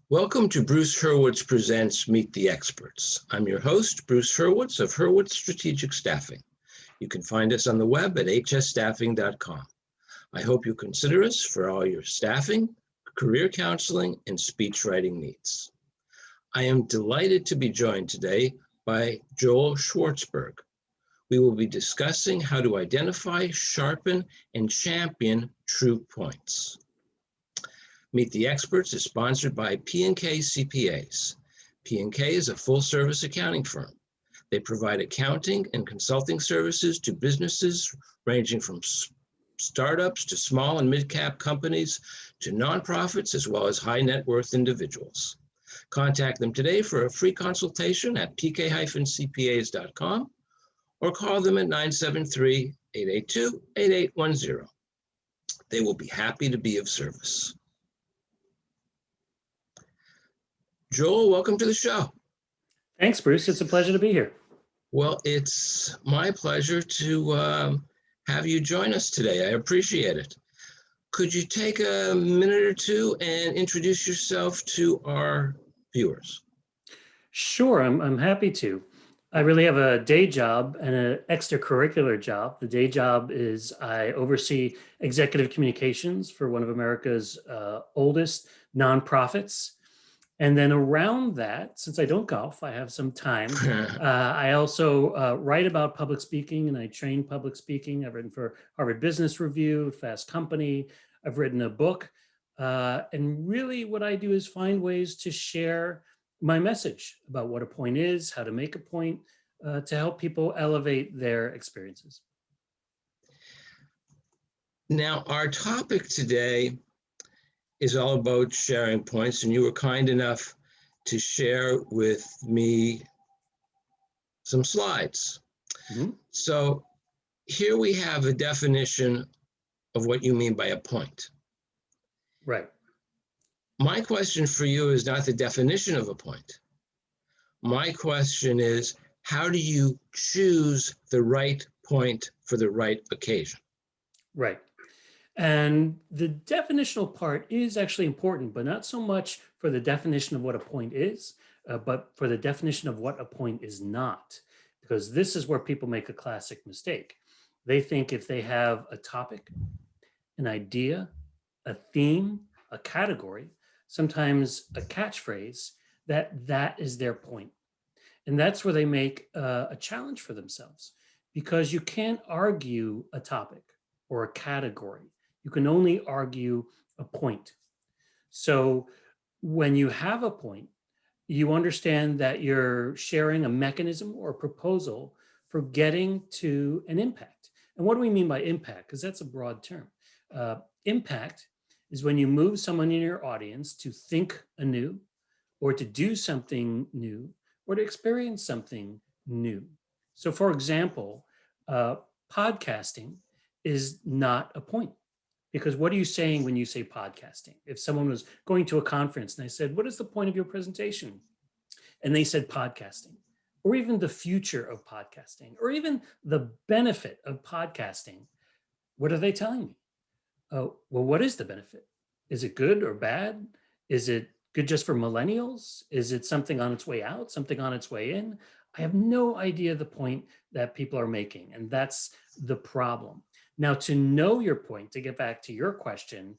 Welcome to Bruce Hurwitz Presents Meet the Experts. I'm your host, Bruce Hurwitz of Hurwitz Strategic Staffing. You can find us on the web at hsstaffing.com. I hope you consider us for all your staffing, career counseling, and speech writing needs. I am delighted to be joined today by Joel Schwartzberg. We will be discussing how to identify, sharpen, and champion true points. Meet the Experts is sponsored by P&K CPAs. P&K is a full-service accounting firm. They provide accounting and consulting services to businesses ranging from startups to small and mid-cap companies to nonprofits as well as high-net-worth individuals. Contact them today for a free consultation at pk-cpas.com or call them at 973-882-8810. They will be happy to be of service. Joel, welcome to the show. Thanks, Bruce. It's a pleasure to be here. Well, it's my pleasure to have you join us today. I appreciate it. Could you take a minute or two and introduce yourself to our viewers? Sure, I'm happy to. I really have a day job and an extracurricular job. The day job is I oversee executive communications for one of America's oldest nonprofits. And then around that, since I don't golf, I have some time. I also write about public speaking, and I train public speaking. I've written for Harvard Business Review, Fast Company. I've written a book. And really what I do is find ways to share my message about what a point is, how to make a point, to help people elevate their experiences. Now, our topic today is all about sharing points, and you were kind enough to share with me some slides. Mm-hmm. So here we have a definition of what you mean by a point. Right. My question for you is not the definition of a point. My question is, how do you choose the right point for the right occasion? Right. And the definitional part is actually important, but not so much for the definition of what a point is, but for the definition of what a point is not, because this is where people make a classic mistake. They think if they have a topic, an idea, a theme, a category, sometimes a catchphrase, that is their point. And that's where they make a challenge for themselves, because you can't argue a topic or a category. You can only argue a point. So when you have a point, you understand that you're sharing a mechanism or a proposal for getting to an impact. And what do we mean by impact? Because that's a broad term. Impact is when you move someone in your audience to think anew, or to do something new, or to experience something new. So for example, podcasting is not a point. Because what are you saying when you say podcasting? If someone was going to a conference and I said, what is the point of your presentation? And they said podcasting, or even the future of podcasting, or even the benefit of podcasting. What are they telling me? Oh, well, what is the benefit? Is it good or bad? Is it good just for millennials? Is it something on its way out, something on its way in? I have no idea the point that people are making, and that's the problem. Now, to know your point, to get back to your question,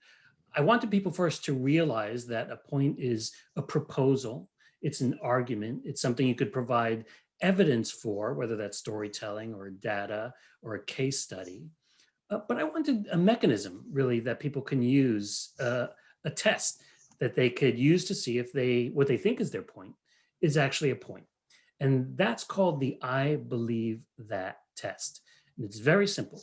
I wanted people first to realize that a point is a proposal. It's an argument. It's something you could provide evidence for, whether that's storytelling or data or a case study. But I wanted a mechanism, really, that people can use, a test that they could use to see if what they think is their point is actually a point. And that's called the I believe that test. And it's very simple.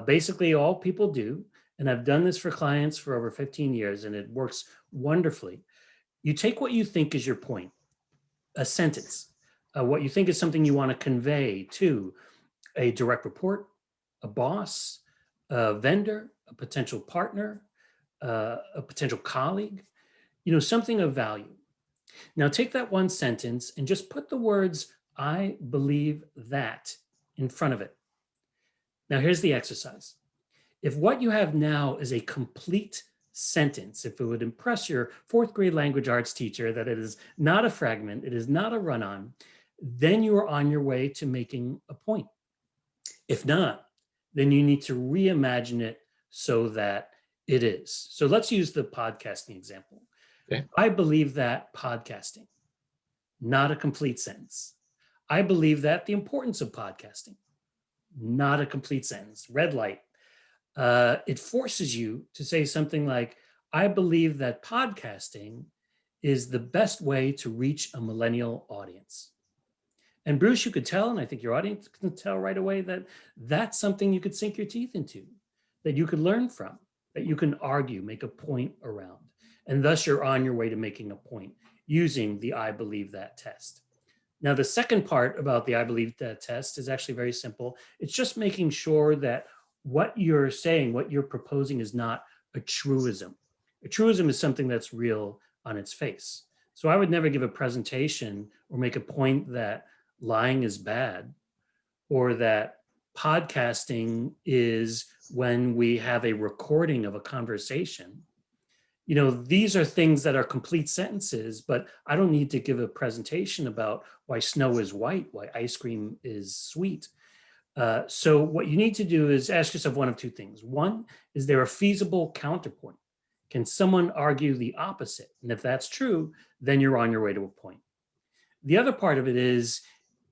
Basically, all people do, and I've done this for clients for over 15 years, and it works wonderfully. You take what you think is your point, a sentence, what you think is something you want to convey to a direct report, a boss, a vendor, a potential partner, a potential colleague, something of value. Now take that one sentence and just put the words, I believe that, in front of it. Now, here's the exercise. If what you have now is a complete sentence, if it would impress your fourth grade language arts teacher that it is not a fragment, it is not a run-on, then you are on your way to making a point. If not, then you need to reimagine it so that it is. So let's use the podcasting example. Okay. I believe that podcasting, not a complete sentence. I believe that the importance of podcasting, not a complete sentence. Red light. It forces you to say something like, I believe that podcasting is the best way to reach a millennial audience. And Bruce, you could tell, and I think your audience can tell right away, that that's something you could sink your teeth into, that you could learn from, that you can argue, make a point around. And thus you're on your way to making a point using the I believe that test. Now, the second part about the I believe that test is actually very simple. It's just making sure that what you're saying, what you're proposing is not a truism. A truism is something that's real on its face. So I would never give a presentation or make a point that lying is bad, or that podcasting is when we have a recording of a conversation. You know, these are things that are complete sentences, but I don't need to give a presentation about why snow is white, why ice cream is sweet. So what you need to do is ask yourself one of two things. One, is there a feasible counterpoint? Can someone argue the opposite? And if that's true, then you're on your way to a point. The other part of it is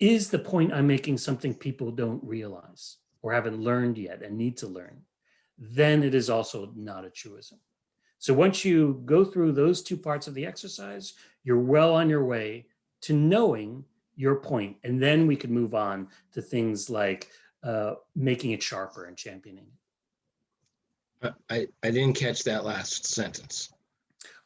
the point I'm making something people don't realize or haven't learned yet and need to learn? Then it is also not a truism. So once you go through those two parts of the exercise, you're well on your way to knowing your point. And then we could move on to things like making it sharper and championing. I didn't catch that last sentence.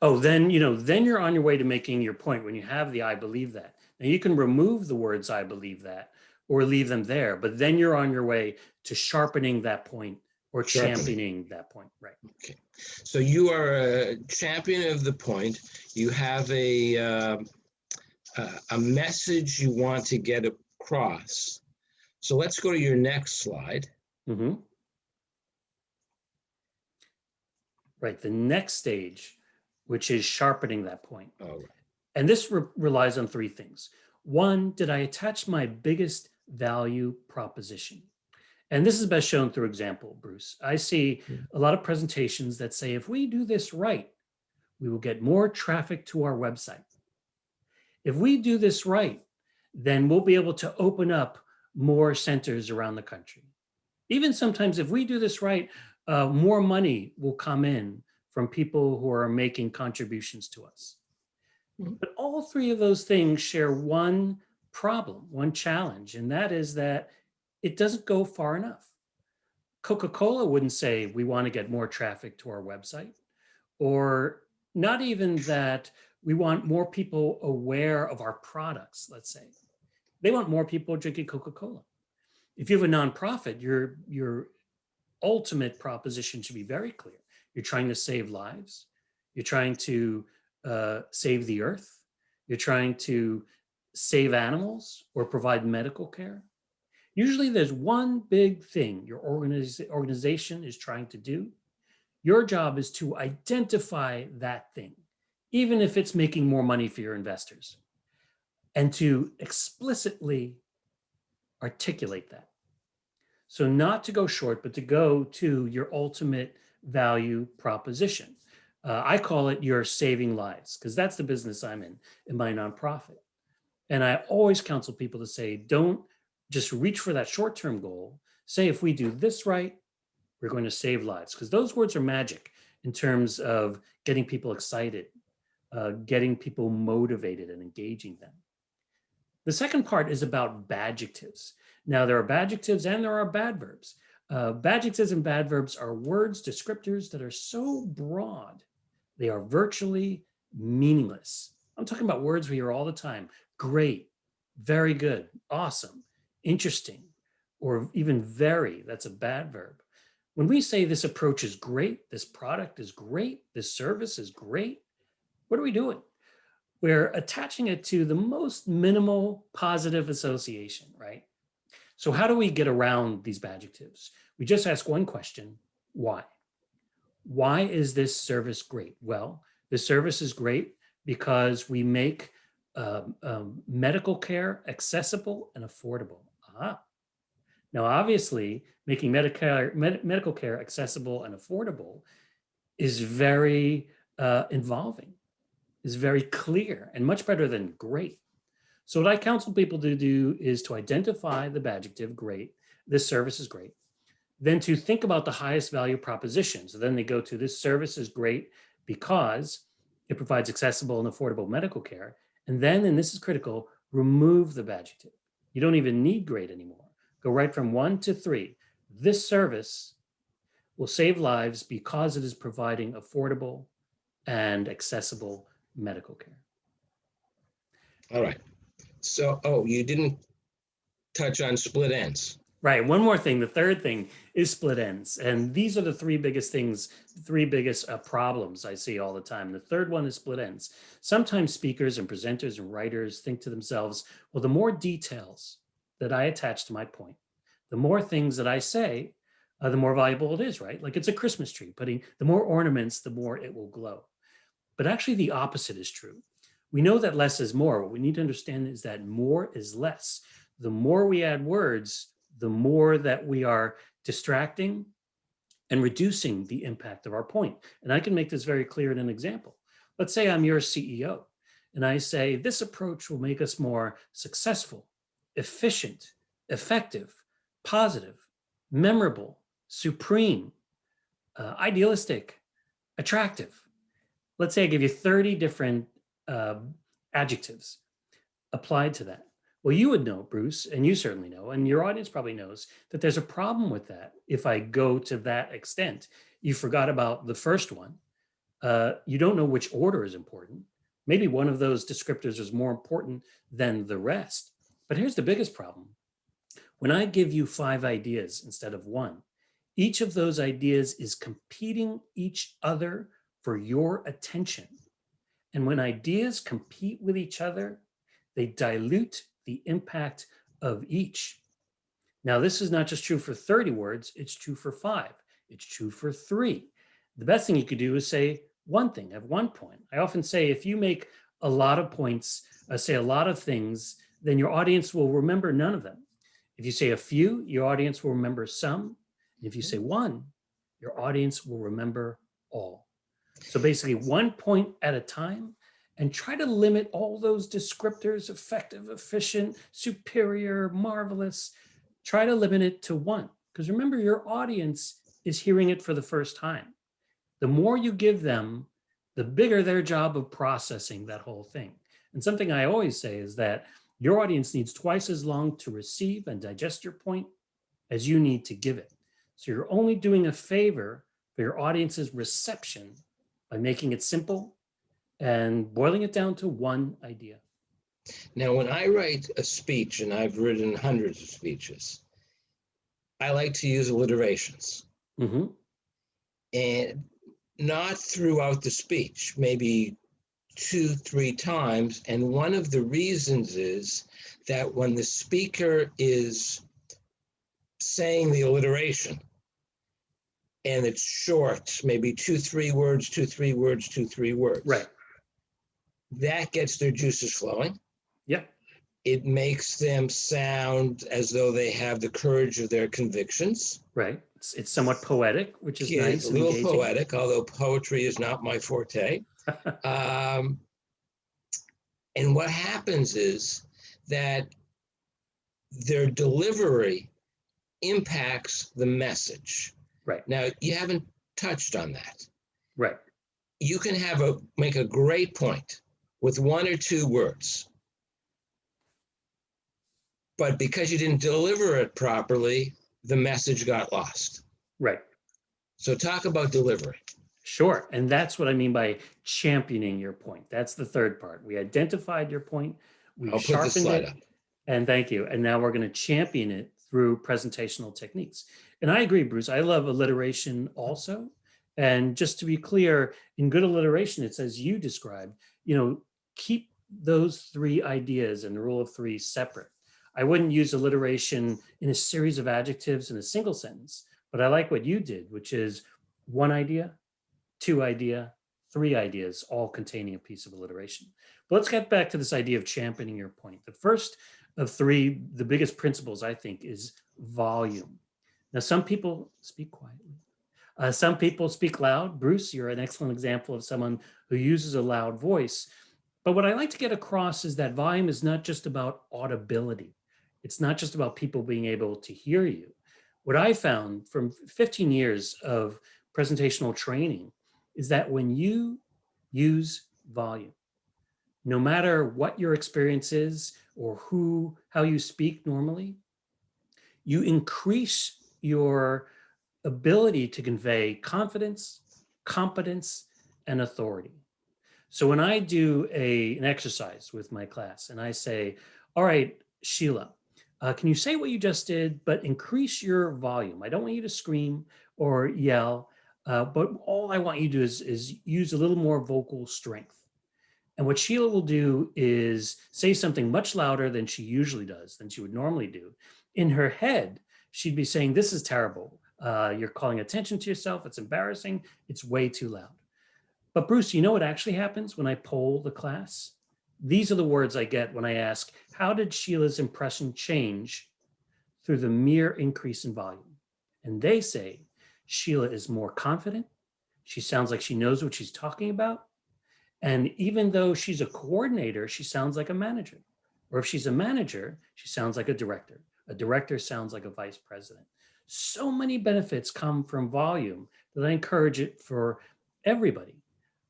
Oh, then you're on your way to making your point when you have the I believe that. Now you can remove the words I believe that or leave them there, but then you're on your way to sharpening that point or championing that point, right? Okay, so you are a champion of the point. You have a message you want to get across. So let's go to your next slide. Mm-hmm. Right, the next stage, which is sharpening that point. Oh, right. And this relies on three things. One, did I attach my biggest value proposition? And this is best shown through example, Bruce. I see a lot of presentations that say, if we do this right, we will get more traffic to our website. If we do this right, then we'll be able to open up more centers around the country. Even sometimes if we do this right, more money will come in from people who are making contributions to us. But all three of those things share one problem, one challenge, and that is that it doesn't go far enough. Coca-Cola wouldn't say we want to get more traffic to our website, or not even that we want more people aware of our products, let's say. They want more people drinking Coca-Cola. If you have a nonprofit, your ultimate proposition should be very clear. You're trying to save lives. You're trying to save the earth. You're trying to save animals or provide medical care. Usually there's one big thing your organization is trying to do. Your job is to identify that thing, even if it's making more money for your investors, and to explicitly articulate that. So not to go short, but to go to your ultimate value proposition. I call it your saving lives, because that's the business I'm in my nonprofit. And I always counsel people to say, don't just reach for that short-term goal. Say, if we do this right, we're going to save lives, because those words are magic in terms of getting people excited, getting people motivated and engaging them. The second part is about badjectives. Now, there are badjectives and there are badverbs. Badjectives and badverbs are words, descriptors that are so broad, they are virtually meaningless. I'm talking about words we hear all the time. Great, very good, awesome, interesting, or even very, that's a bad verb. When we say this approach is great, this product is great, this service is great, what are we doing? We're attaching it to the most minimal positive association, right? So how do we get around these badjectives? We just ask one question, why? Why is this service great? Well, this service is great because we make medical care accessible and affordable. Ah. Now, obviously, making medical care accessible and affordable is very involving, is very clear, and much better than great. So what I counsel people to do is to identify the adjective great. This service is great. Then to think about the highest value proposition. So then they go to this service is great because it provides accessible and affordable medical care. And then, and this is critical, remove the adjective. You don't even need great anymore. Go right from 1 to 3. This service will save lives because it is providing affordable and accessible medical care. All right. So, oh, you didn't touch on split ends. Right. One more thing. The third thing is split ends. And these are the three biggest things, three biggest problems I see all the time. The third one is split ends. Sometimes speakers and presenters and writers think to themselves, well, the more details that I attach to my point, the more things that I say, the more valuable it is, right? Like it's a Christmas tree, putting the more ornaments, the more it will glow. But actually the opposite is true. We know that less is more. What we need to understand is that more is less. The more we add words, the more that we are distracting and reducing the impact of our point. And I can make this very clear in an example. Let's say I'm your CEO and I say, this approach will make us more successful, efficient, effective, positive, memorable, supreme, idealistic, attractive. Let's say I give you 30 different adjectives applied to that. Well, you would know, Bruce, and you certainly know, and your audience probably knows that there's a problem with that. If I go to that extent, you forgot about the first one. You don't know which order is important. Maybe one of those descriptors is more important than the rest. But here's the biggest problem. When I give you 5 ideas instead of 1, each of those ideas is competing each other for your attention. And when ideas compete with each other, they dilute the impact of each. Now, this is not just true for 30 words, it's true for 5, it's true for 3. The best thing you could do is say one thing, have one point. I often say if you make a lot of points, say a lot of things, then your audience will remember none of them. If you say a few, your audience will remember some. And if you say one, your audience will remember all. So basically 1 point at a time, and try to limit all those descriptors, effective, efficient, superior, marvelous. Try to limit it to 1, because remember, your audience is hearing it for the first time. The more you give them, the bigger their job of processing that whole thing. And something I always say is that your audience needs twice as long to receive and digest your point as you need to give it. So you're only doing a favor for your audience's reception by making it simple and boiling it down to one idea. Now, when I write a speech, and I've written hundreds of speeches, I like to use alliterations. Mm-hmm. And not throughout the speech, maybe 2-3 times. And one of the reasons is that when the speaker is saying the alliteration, and it's short, maybe 2-3 words, 2-3 words, 2-3 words. Right. That gets their juices flowing. Yeah. It makes them sound as though they have the courage of their convictions. Right. It's somewhat poetic, which is nice. A little engaging. poetic, although poetry is not my forte. And what happens is that their delivery impacts the message. Right. Now, you haven't touched on that. Right. You can make a great point with 1 or 2 words. But because you didn't deliver it properly, the message got lost. Right. So talk about delivery. Sure. And that's what I mean by championing your point. That's the third part. We identified your point. We I'll put the slide up. And thank you. And now we're going to champion it through presentational techniques. And I agree, Bruce. I love alliteration also. And just to be clear, in good alliteration, it's as you described, keep those 3 ideas and the rule of 3 separate. I wouldn't use alliteration in a series of adjectives in a single sentence, but I like what you did, which is 1 idea, two idea, three ideas, all containing a piece of alliteration. But let's get back to this idea of championing your point. The first of three, the biggest principles, I think, is volume. Now, some people speak quietly. Some people speak loud. Bruce, you're an excellent example of someone who uses a loud voice. But what I like to get across is that volume is not just about audibility. It's not just about people being able to hear you. What I found from 15 years of presentational training is that when you use volume, no matter what your experience is or how you speak normally, you increase your ability to convey confidence, competence, and authority. So when I do an exercise with my class and I say, all right, Sheila, can you say what you just did, but increase your volume? I don't want you to scream or yell, but all I want you to do is use a little more vocal strength. And what Sheila will do is say something much louder than she usually does, than she would normally do. In her head, she'd be saying, this is terrible. You're calling attention to yourself. It's embarrassing. It's way too loud. But Bruce, you know what actually happens when I poll the class? These are the words I get when I ask, how did Sheila's impression change through the mere increase in volume? And they say, Sheila is more confident. She sounds like she knows what she's talking about. And even though she's a coordinator, she sounds like a manager. Or if she's a manager, she sounds like a director. A director sounds like a vice president. So many benefits come from volume that I encourage it for everybody.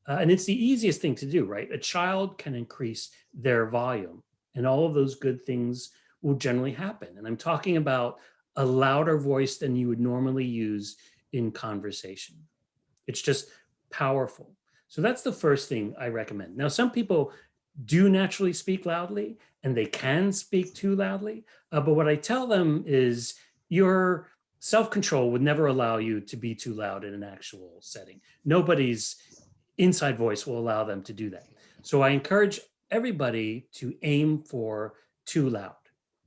And it's the easiest thing to do, right? A child can increase their volume and all of those good things will generally happen. And I'm talking about a louder voice than you would normally use in conversation. It's just powerful. So that's the first thing I recommend. Now, some people do naturally speak loudly and they can speak too loudly. But what I tell them is your self-control would never allow you to be too loud in an actual setting. Nobody's inside voice will allow them to do that. So I encourage everybody to aim for too loud.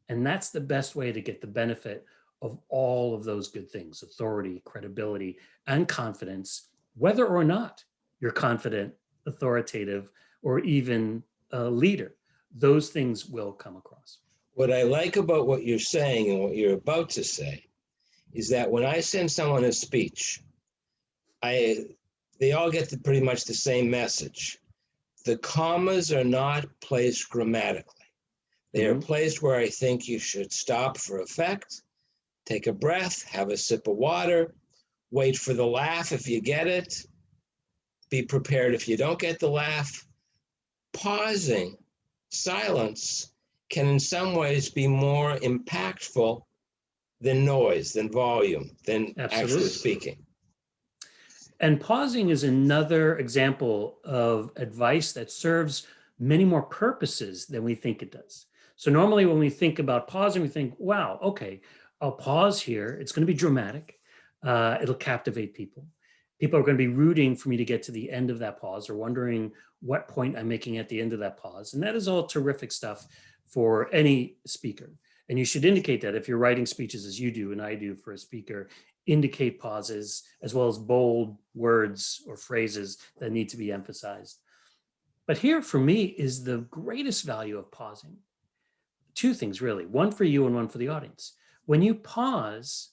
And that's the best way to get the benefit of all of those good things: authority, credibility, and confidence, whether or not you're confident, authoritative, or even a leader. Those things will come across. What I like about what you're saying and what you're about to say is that when I send someone a speech, they all get pretty much the same message. The commas are not placed grammatically. They are placed where I think you should stop for effect, take a breath, have a sip of water, wait for the laugh if you get it, be prepared if you don't get the laugh. Pausing, silence can in some ways be more impactful than noise, than volume, than actually speaking. And pausing is another example of advice that serves many more purposes than we think it does. So normally when we think about pausing, we think, wow, okay, I'll pause here. It's going to be dramatic. It'll captivate people. People are going to be rooting for me to get to the end of that pause or wondering what point I'm making at the end of that pause. And that is all terrific stuff for any speaker. And you should indicate that if you're writing speeches as you do and I do for a speaker, indicate pauses as well as bold words or phrases that need to be emphasized. But here for me is the greatest value of pausing. Two things really, one for you and one for the audience. When you pause,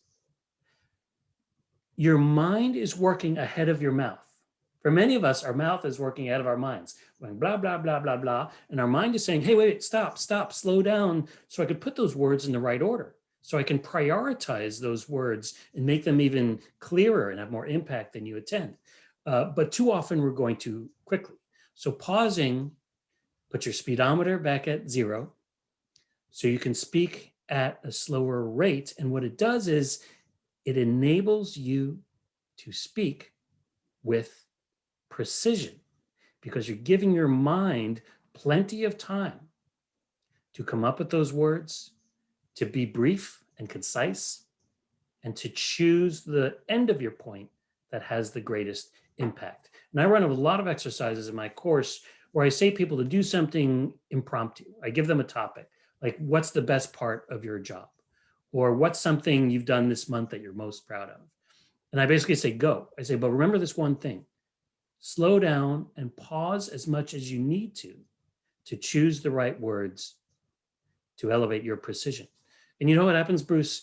your mind is working ahead of your mouth. For many of us, our mouth is working ahead of our minds, going blah, blah, blah, blah, blah. And our mind is saying, hey, wait, stop, slow down, so I could put those words in the right order. So I can prioritize those words and make them even clearer and have more impact than you intend. But too often we're going too quickly. So pausing, put your speedometer back at 0 so you can speak at a slower rate. And what it does is it enables you to speak with precision because you're giving your mind plenty of time to come up with those words, to be brief and concise, and to choose the end of your point that has the greatest impact. And I run a lot of exercises in my course where I say people to do something impromptu. I give them a topic, like what's the best part of your job? Or what's something you've done this month that you're most proud of? And I basically say, go. I say, but remember this one thing. slow down and pause as much as you need to choose the right words to elevate your precision. And you know what happens, Bruce?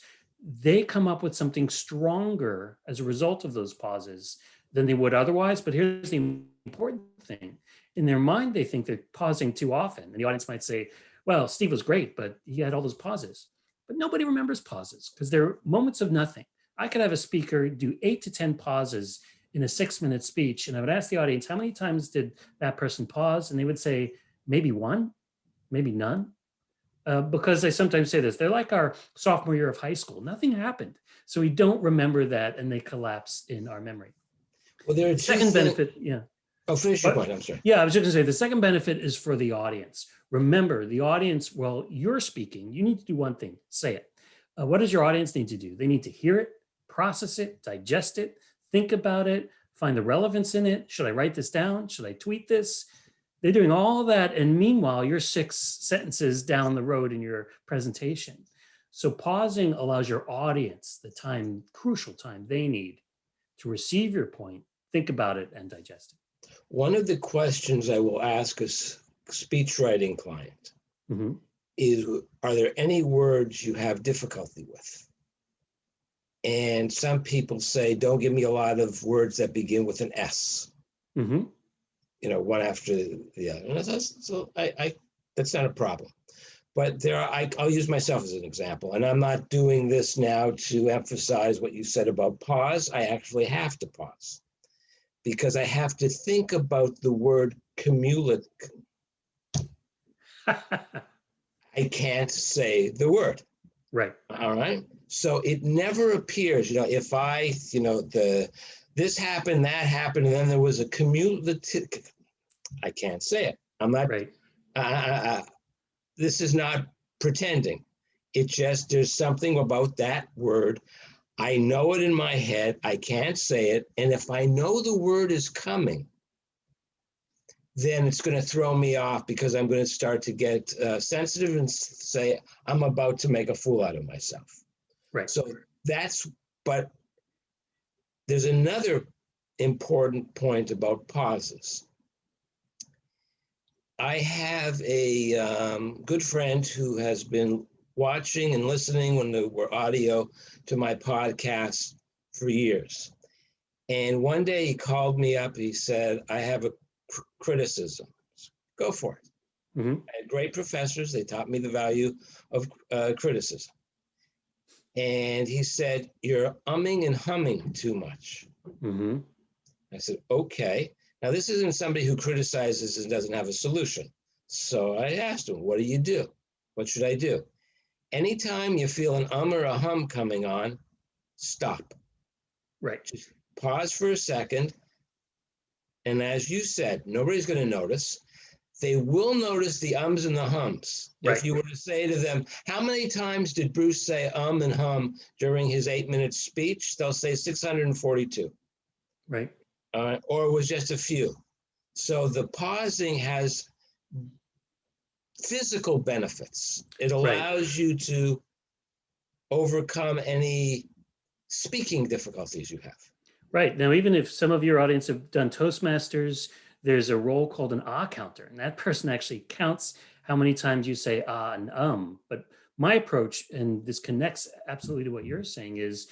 They come up with something stronger as a result of those pauses than they would otherwise. But here's the important thing. In their mind, they think they're pausing too often. And the audience might say, well, Steve was great, but he had all those pauses. But nobody remembers pauses because they're moments of nothing. I could have a speaker do 8 to 10 pauses in a 6-minute speech. And I would ask the audience, how many times did that person pause? And they would say, maybe one, maybe none. Because I sometimes say this, they're like our sophomore year of high school. Nothing happened. So we don't remember that and they collapse in our memory. Well, there are The second benefit, yeah. Oh, finish your point, I'm sorry. Yeah, I was just gonna say, the second benefit is for the audience. Remember, the audience, while you're speaking, you need to do one thing, say it. What does your audience need to do? They need to hear it, process it, digest it, think about it, find the relevance in it. Should I write this down? Should I tweet this? They're doing all that. And meanwhile, you're 6 sentences down the road in your presentation. So pausing allows your audience the time, crucial time they need to receive your point, think about it, and digest it. One of the questions I will ask a speech writing client is, are there any words you have difficulty with? And some people say, don't give me a lot of words that begin with an S. You know, one after the other. And so that's not a problem. But there are, I'll use myself as an example, and I'm not doing this now to emphasize what you said about pause. I actually have to pause because I have to think about the word cumulative. I can't say the word. Right. All right. So it never appears, you know, if I, you know, this happened, that happened, and then there was a cumulative. I can't say it. I'm not. Right. This is not pretending. It just, there's something about that word. I know it in my head. I can't say it. And if I know the word is coming, then it's going to throw me off because I'm going to start to get sensitive and say, I'm about to make a fool out of myself. Right. So that's, but there's another important point about pauses. I have a good friend who has been watching and listening when there were audio to my podcast for years. And one day he called me up. He said, I have a criticism. Go for it. I had great professors. They taught me the value of criticism. And he said, you're umming and humming too much. I said, okay. Now, this isn't somebody who criticizes and doesn't have a solution. So I asked him, what do you do? What should I do? Anytime you feel an or a hum coming on, stop. Right. Just pause for a second. And as you said, nobody's going to notice. They will notice the ums and the hums. Right. If you were to say to them, how many times did Bruce say and hum during his 8-minute speech? They'll say 642. Right. Or it was just a few. So the pausing has physical benefits. It allows you to overcome any speaking difficulties you have. Right. Now, even if some of your audience have done Toastmasters, there's a role called an counter, and that person actually counts how many times you say and But my approach, and this connects absolutely to what you're saying, is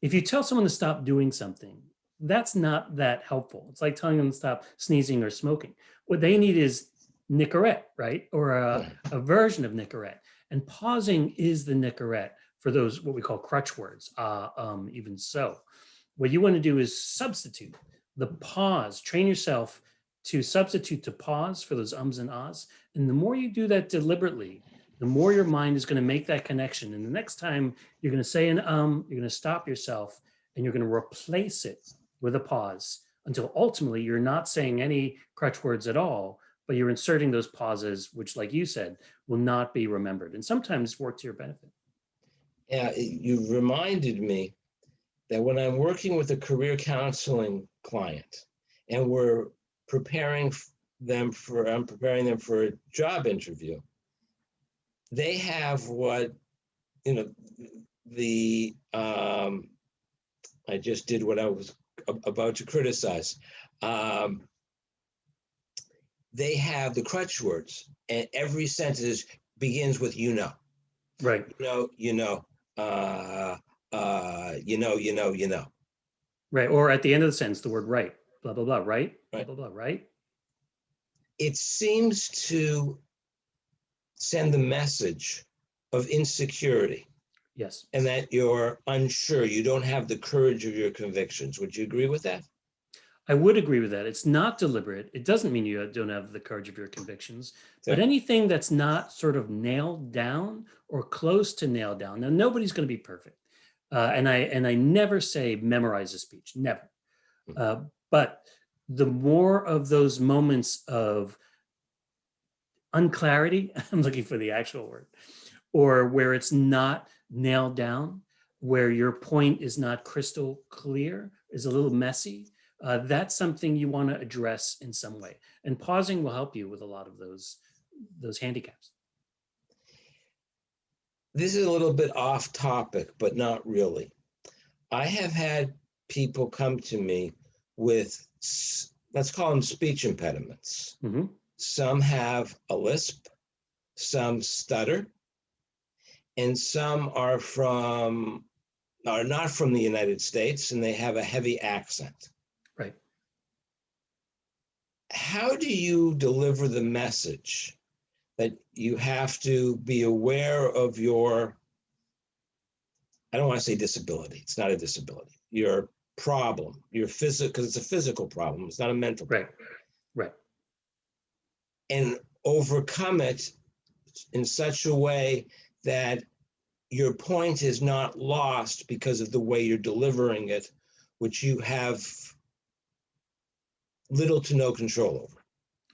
if you tell someone to stop doing something, that's not that helpful. It's like telling them to stop sneezing or smoking. What they need is Nicorette, right? Or a version of Nicorette. And pausing is the Nicorette for those, what we call crutch words, even so. What you want to do is substitute the pause, train yourself to substitute to pause for those ums and ahs. And the more you do that deliberately, the more your mind is going to make that connection. And the next time you're going to say an you're going to stop yourself and you're going to replace it with a pause until ultimately you're not saying any crutch words at all, but you're inserting those pauses, which, like you said, will not be remembered and sometimes work to your benefit. Yeah, you reminded me that when I'm working with a career counseling client and I'm preparing them for a job interview, they have what, you know, I just did what I was about to criticize. They have the crutch words, and every sentence begins with you know. Right. You know, you know. Right. Or at the end of the sentence, the word right, blah, blah, blah, right, blah, Right. blah, blah, right. It seems to send the message of insecurity Yes. and that you're unsure, you don't have the courage of your convictions. Would you agree with that? I would agree with that. It's not deliberate. It doesn't mean you don't have the courage of your convictions, but Yeah. anything that's not sort of nailed down or close to nailed down. Now, nobody's going to be perfect. And I never say memorize a speech, never. But the more of those moments of unclarity, I'm looking for the actual word, or where it's not nailed down, where your point is not crystal clear, is a little messy, that's something you want to address in some way. And pausing will help you with a lot of those handicaps. This is a little bit off topic, but not really. I have had people come to me with, let's call them speech impediments. Mm-hmm. Some have a lisp, some stutter, and some are not from the United States, and they have a heavy accent. Right. How do you deliver the message that you have to be aware of your, I don't want to say disability, it's not a disability, your problem, your physical, because it's a physical problem, it's not a mental problem. Right. And overcome it in such a way that your point is not lost because of the way you're delivering it, which you have little to no control over.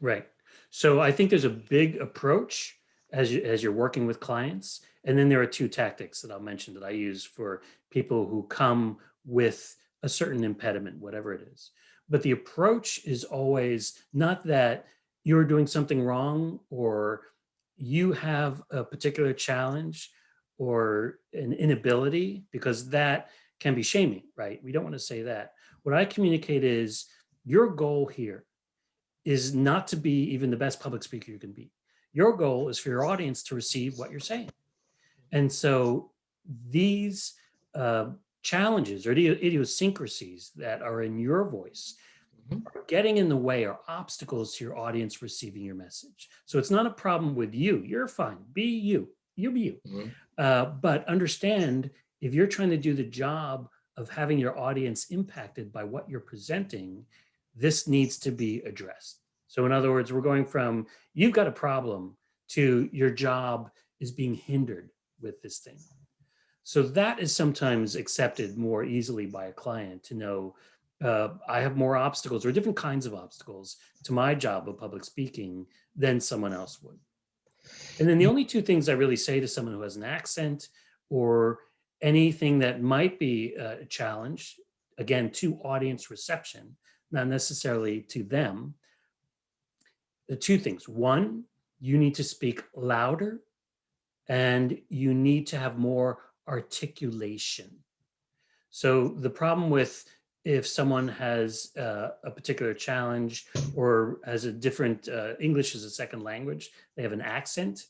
Right. So I think there's a big approach as you're working with clients. And then there are two tactics that I'll mention that I use for people who come with a certain impediment, whatever it is. But the approach is always not that you're doing something wrong or you have a particular challenge or an inability, because that can be shaming, right? We don't want to say that. What I communicate is your goal here is not to be even the best public speaker you can be. Your goal is for your audience to receive what you're saying. And so these challenges or idiosyncrasies that are in your voice are getting in the way or obstacles to your audience receiving your message. So it's not a problem with you. You're fine. Be you. You be you. But understand, if you're trying to do the job of having your audience impacted by what you're presenting, this needs to be addressed. So in other words, we're going from you've got a problem to your job is being hindered with this thing. So that is sometimes accepted more easily by a client to know I have more obstacles or different kinds of obstacles to my job of public speaking than someone else would. And then the only two things I really say to someone who has an accent or anything that might be a challenge, again, to audience reception, not necessarily to them, the two things. One, you need to speak louder and you need to have more articulation. So the problem with if someone has a particular challenge or has a different English as a second language, they have an accent,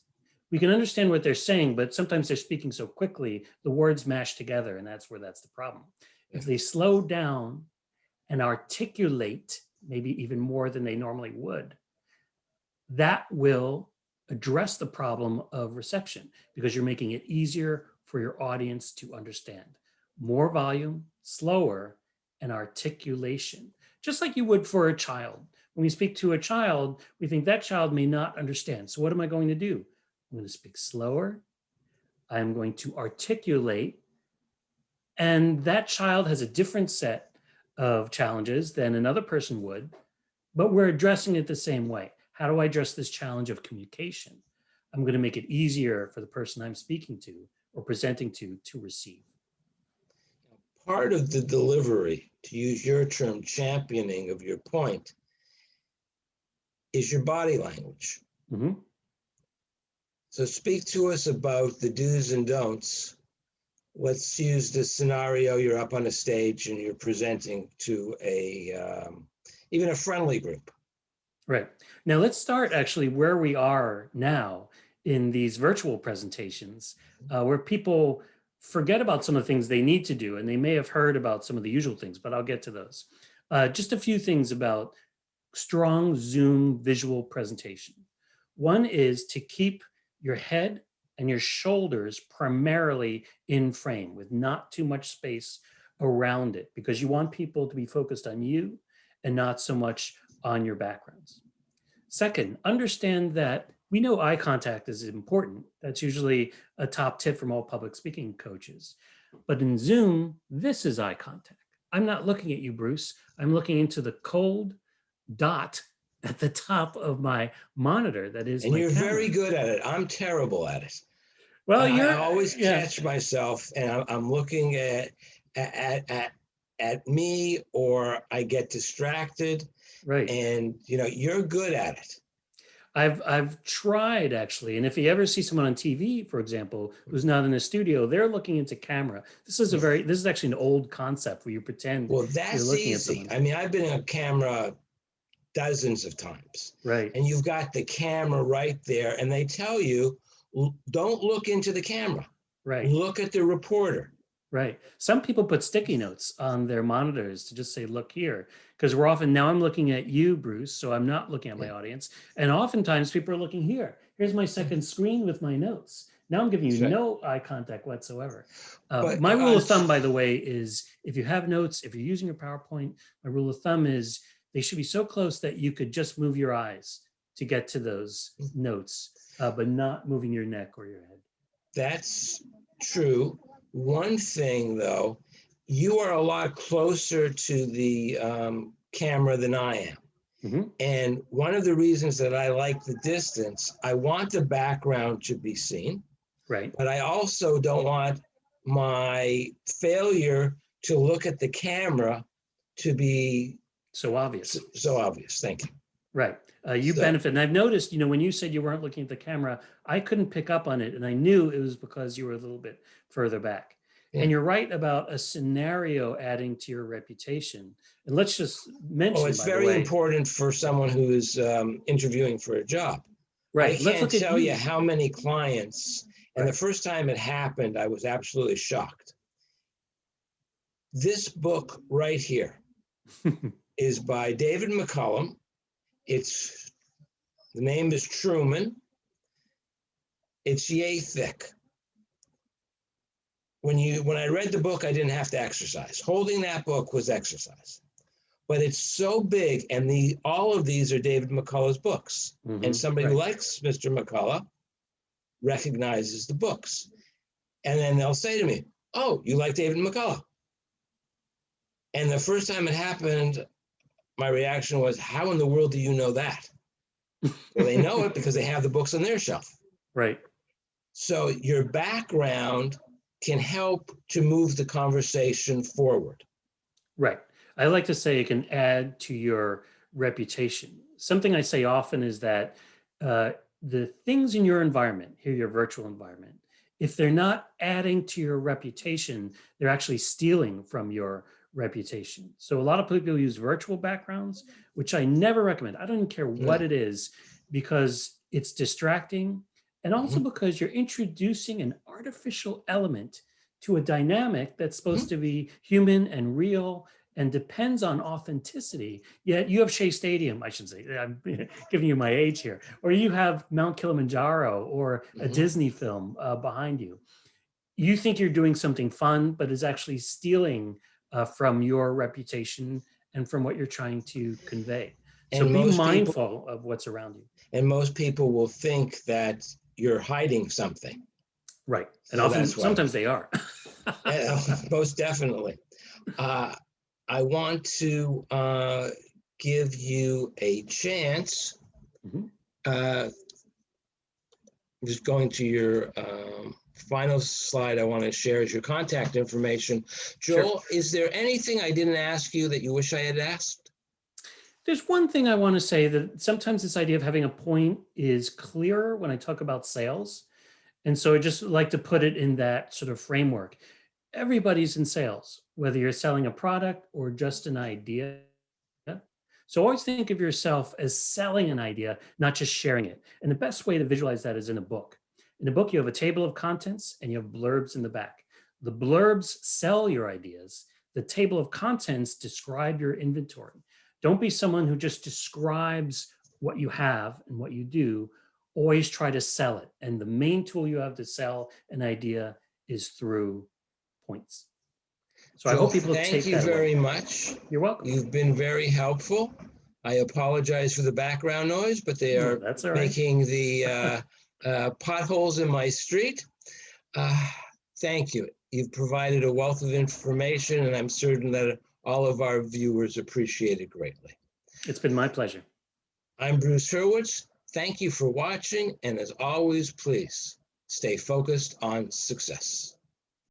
we can understand what they're saying, but sometimes they're speaking so quickly, the words mash together, and that's the problem. If they slow down and articulate maybe even more than they normally would, that will address the problem of reception because you're making it easier for your audience to understand. More volume, slower, and articulation, just like you would for a child. When we speak to a child, we think that child may not understand. So what am I going to do? I'm going to speak slower. I'm going to articulate. And that child has a different set of challenges than another person would, but we're addressing it the same way. How do I address this challenge of communication? I'm going to make it easier for the person I'm speaking to or presenting to receive. Part of the delivery, to use your term, championing of your point, is your body language. Mm-hmm. So speak to us about the do's and don'ts. Let's use the scenario, you're up on a stage and you're presenting to a even a friendly group. Right. Now let's start actually where we are now in these virtual presentations, where people forget about some of the things they need to do, and they may have heard about some of the usual things, but I'll get to those. Just a few things about strong Zoom visual presentation. One is to keep your head and your shoulders primarily in frame with not too much space around it, because you want people to be focused on you and not so much on your backgrounds. Second, understand that we know eye contact is important. That's usually a top tip from all public speaking coaches. But in Zoom, this is eye contact. I'm not looking at you, Bruce. I'm looking into the cold dot at the top of my monitor. That is, and my you're camera. very good at it. I'm terrible at it. Well, I always catch myself, and I'm looking at me, or I get distracted. Right. And you're good at it. I've tried actually, and if you ever see someone on TV, for example, who's not in a studio, they're looking into camera. This is actually an old concept where you pretend Well, that's you're looking easy. at someone. I mean, I've been on camera dozens of times. Right. And you've got the camera right there, and they tell you, don't look into the camera. Right. Look at the reporter. Right. Some people put sticky notes on their monitors to just say, look here, because now I'm looking at you, Bruce, so I'm not looking at my audience. And oftentimes people are looking here. Here's my second screen with my notes. Now I'm giving you no eye contact whatsoever. My rule of thumb, by the way, is if you have notes, if you're using your PowerPoint, my rule of thumb is they should be so close that you could just move your eyes to get to those notes, but not moving your neck or your head. That's true. One thing, though, you are a lot closer to the camera than I am. Mm-hmm. And one of the reasons that I like the distance, I want the background to be seen. Right. But I also don't want my failure to look at the camera to be so obvious. So obvious. Thank you. Right. You benefit. And I've noticed, when you said you weren't looking at the camera, I couldn't pick up on it. And I knew it was because you were a little bit further back. Yeah. And you're right about a scenario adding to your reputation. And let's just mention, it's very important for someone who is interviewing for a job. Right. I can't tell you how many clients, and the first time it happened, I was absolutely shocked. This book right here is by David McCullum. The name is Truman. It's yay thick. When I read the book, I didn't have to exercise. Holding that book was exercise. But it's so big, and all of these are David McCullough's books. Mm-hmm. And somebody who likes Mr. McCullough recognizes the books. And then they'll say to me, "Oh, you like David McCullough?" And the first time it happened, my reaction was, "How in the world do you know that?" Well, they know it because they have the books on their shelf. Right. So your background can help to move the conversation forward. Right. I like to say it can add to your reputation. Something I say often is that the things in your environment, here your virtual environment, if they're not adding to your reputation, they're actually stealing from your reputation. So a lot of people use virtual backgrounds, which I never recommend. I don't even care what it is, because it's distracting, and also because you're introducing an artificial element to a dynamic that's supposed to be human and real and depends on authenticity. Yet you have Shea Stadium, I should say, I'm giving you my age here, or you have Mount Kilimanjaro or a Disney film behind you. You think you're doing something fun, but is actually stealing from your reputation and from what you're trying to convey. So be mindful of what's around you. And most people will think that you're hiding something. Right. And often, sometimes they are. Most definitely. I want to give you a chance. Just going to your final slide I want to share is your contact information. Joel, is there anything I didn't ask you that you wish I had asked? There's one thing I want to say, that sometimes this idea of having a point is clearer when I talk about sales. And so I just like to put it in that sort of framework. Everybody's in sales, whether you're selling a product or just an idea. So always think of yourself as selling an idea, not just sharing it. And the best way to visualize that is in a book. In a book, you have a table of contents and you have blurbs in the back. The blurbs sell your ideas. The table of contents describe your inventory. Don't be someone who just describes what you have and what you do. Always try to sell it. And the main tool you have to sell an idea is through points. So I Joel, hope people thank take you that away. very much. You're welcome. You've been very helpful. I apologize for the background noise, but they are That's all right. making the potholes in my street. Thank you. You've provided a wealth of information, and I'm certain that all of our viewers appreciate it greatly. It's been my pleasure. I'm Bruce Hurwitz. Thank you for watching, and as always, please stay focused on success.